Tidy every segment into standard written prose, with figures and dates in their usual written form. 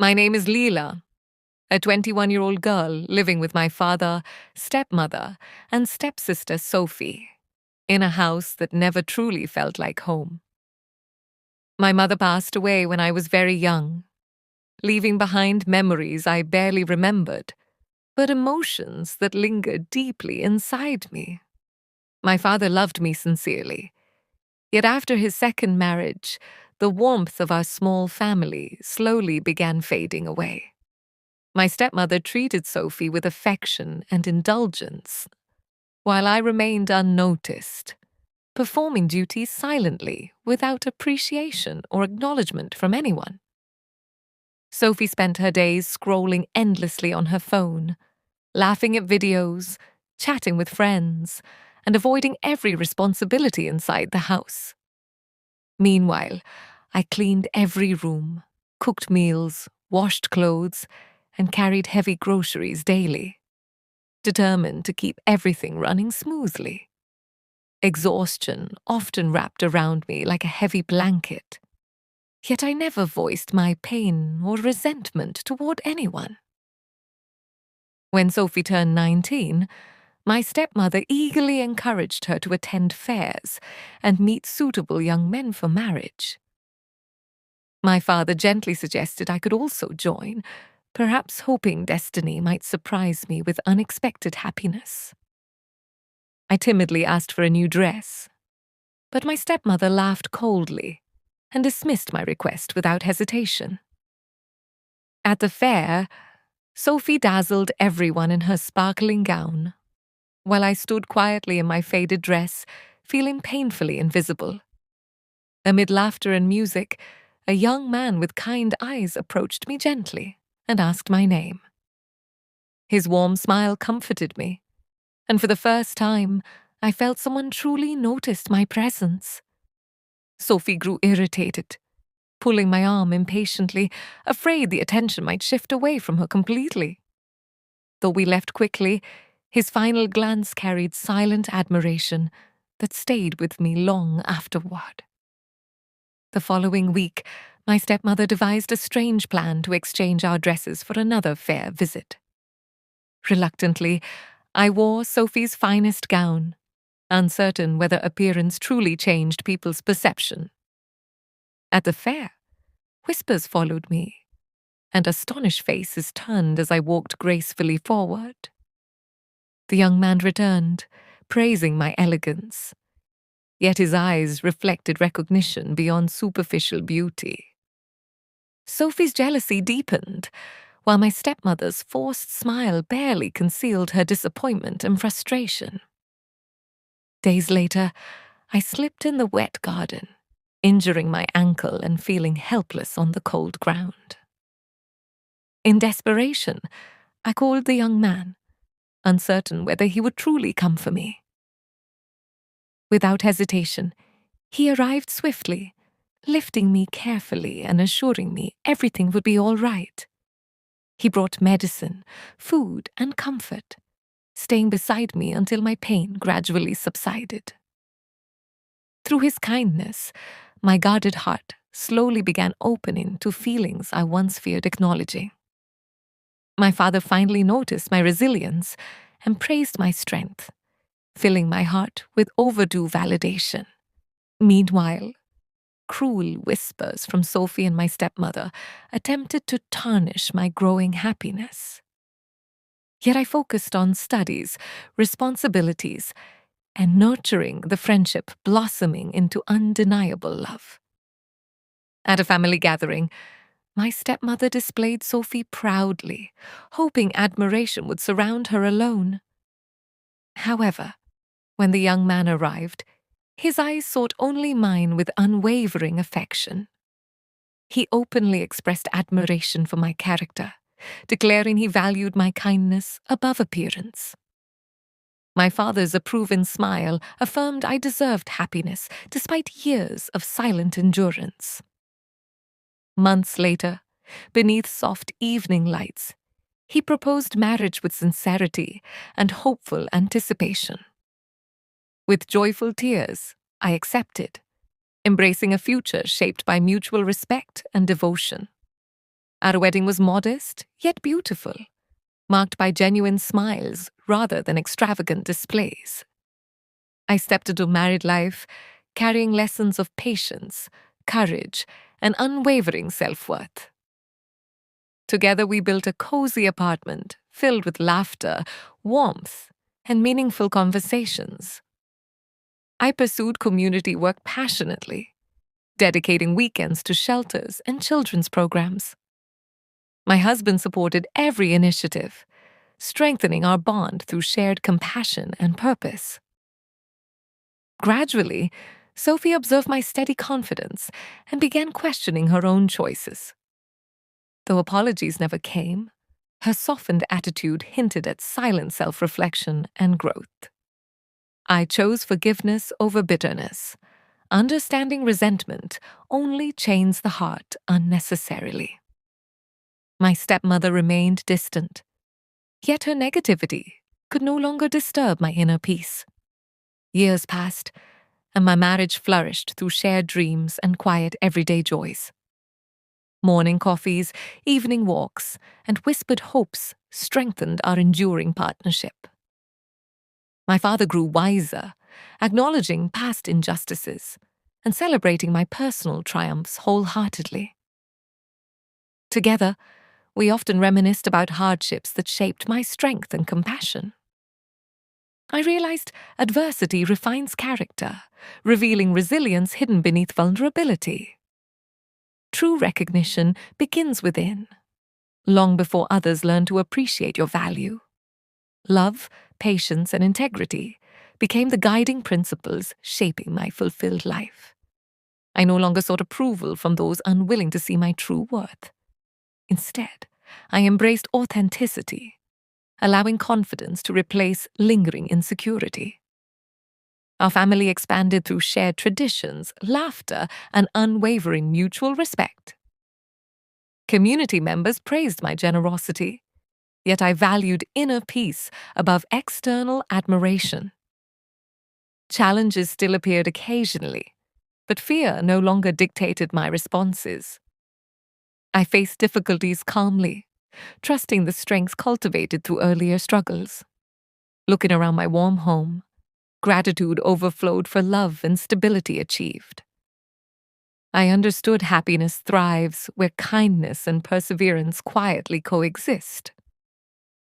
My name is Lila, a 21-year-old girl living with my father, stepmother, and stepsister Sophie, in a house that never truly felt like home. My mother passed away when I was very young, leaving behind memories I barely remembered, but emotions that lingered deeply inside me. My father loved me sincerely, yet after his second marriage, the warmth of our small family slowly began fading away. My stepmother treated Sophie with affection and indulgence, while I remained unnoticed, performing duties silently without appreciation or acknowledgement from anyone. Sophie spent her days scrolling endlessly on her phone, laughing at videos, chatting with friends, and avoiding every responsibility inside the house. Meanwhile, I cleaned every room, cooked meals, washed clothes, and carried heavy groceries daily, determined to keep everything running smoothly. Exhaustion often wrapped around me like a heavy blanket, yet I never voiced my pain or resentment toward anyone. When Sophie turned 19, my stepmother eagerly encouraged her to attend fairs and meet suitable young men for marriage. My father gently suggested I could also join, perhaps hoping destiny might surprise me with unexpected happiness. I timidly asked for a new dress, but my stepmother laughed coldly and dismissed my request without hesitation. At the fair, Sophie dazzled everyone in her sparkling gown, while I stood quietly in my faded dress, feeling painfully invisible. Amid laughter and music, a young man with kind eyes approached me gently and asked my name. His warm smile comforted me, and for the first time, I felt someone truly noticed my presence. Sophie grew irritated, pulling my arm impatiently, afraid the attention might shift away from her completely. Though we left quickly, his final glance carried silent admiration that stayed with me long afterward. The following week, my stepmother devised a strange plan to exchange our dresses for another fair visit. Reluctantly, I wore Sophie's finest gown, uncertain whether appearance truly changed people's perception. At the fair, whispers followed me, and astonished faces turned as I walked gracefully forward. The young man returned, praising my elegance, yet his eyes reflected recognition beyond superficial beauty. Sophie's jealousy deepened, while my stepmother's forced smile barely concealed her disappointment and frustration. Days later, I slipped in the wet garden, injuring my ankle and feeling helpless on the cold ground. In desperation, I called the young man, uncertain whether he would truly come for me. Without hesitation, he arrived swiftly, lifting me carefully and assuring me everything would be all right. He brought medicine, food, and comfort, staying beside me until my pain gradually subsided. Through his kindness, my guarded heart slowly began opening to feelings I once feared acknowledging. My father finally noticed my resilience and praised my strength, filling my heart with overdue validation. Meanwhile, cruel whispers from Sophie and my stepmother attempted to tarnish my growing happiness. Yet I focused on studies, responsibilities, and nurturing the friendship blossoming into undeniable love. At a family gathering, my stepmother displayed Sophie proudly, hoping admiration would surround her alone. However, when the young man arrived, his eyes sought only mine with unwavering affection. He openly expressed admiration for my character, declaring he valued my kindness above appearance. My father's approving smile affirmed I deserved happiness despite years of silent endurance. Months later, beneath soft evening lights, he proposed marriage with sincerity and hopeful anticipation. With joyful tears, I accepted, embracing a future shaped by mutual respect and devotion. Our wedding was modest, yet beautiful, marked by genuine smiles rather than extravagant displays. I stepped into married life carrying lessons of patience, courage, and unwavering self-worth. Together we built a cozy apartment filled with laughter, warmth, and meaningful conversations. I pursued community work passionately, dedicating weekends to shelters and children's programs. My husband supported every initiative, strengthening our bond through shared compassion and purpose. Gradually, Sophie observed my steady confidence and began questioning her own choices. Though apologies never came, her softened attitude hinted at silent self-reflection and growth. I chose forgiveness over bitterness. Understanding resentment only chains the heart unnecessarily. My stepmother remained distant, yet her negativity could no longer disturb my inner peace. Years passed, and my marriage flourished through shared dreams and quiet everyday joys. Morning coffees, evening walks, and whispered hopes strengthened our enduring partnership. My father grew wiser, acknowledging past injustices and celebrating my personal triumphs wholeheartedly. Together, we often reminisced about hardships that shaped my strength and compassion. I realized adversity refines character, revealing resilience hidden beneath vulnerability. True recognition begins within, long before others learn to appreciate your value. Love, patience, and integrity became the guiding principles shaping my fulfilled life. I no longer sought approval from those unwilling to see my true worth. Instead, I embraced authenticity, allowing confidence to replace lingering insecurity. Our family expanded through shared traditions, laughter, and unwavering mutual respect. Community members praised my generosity, yet I valued inner peace above external admiration. Challenges still appeared occasionally, but fear no longer dictated my responses. I faced difficulties calmly, trusting the strength cultivated through earlier struggles. Looking around my warm home, gratitude overflowed for love and stability achieved. I understood happiness thrives where kindness and perseverance quietly coexist.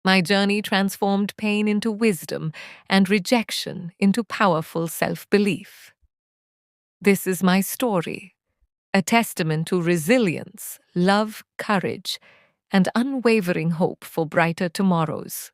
My journey transformed pain into wisdom and rejection into powerful self-belief. This is my story, a testament to resilience, love, courage, and unwavering hope for brighter tomorrows.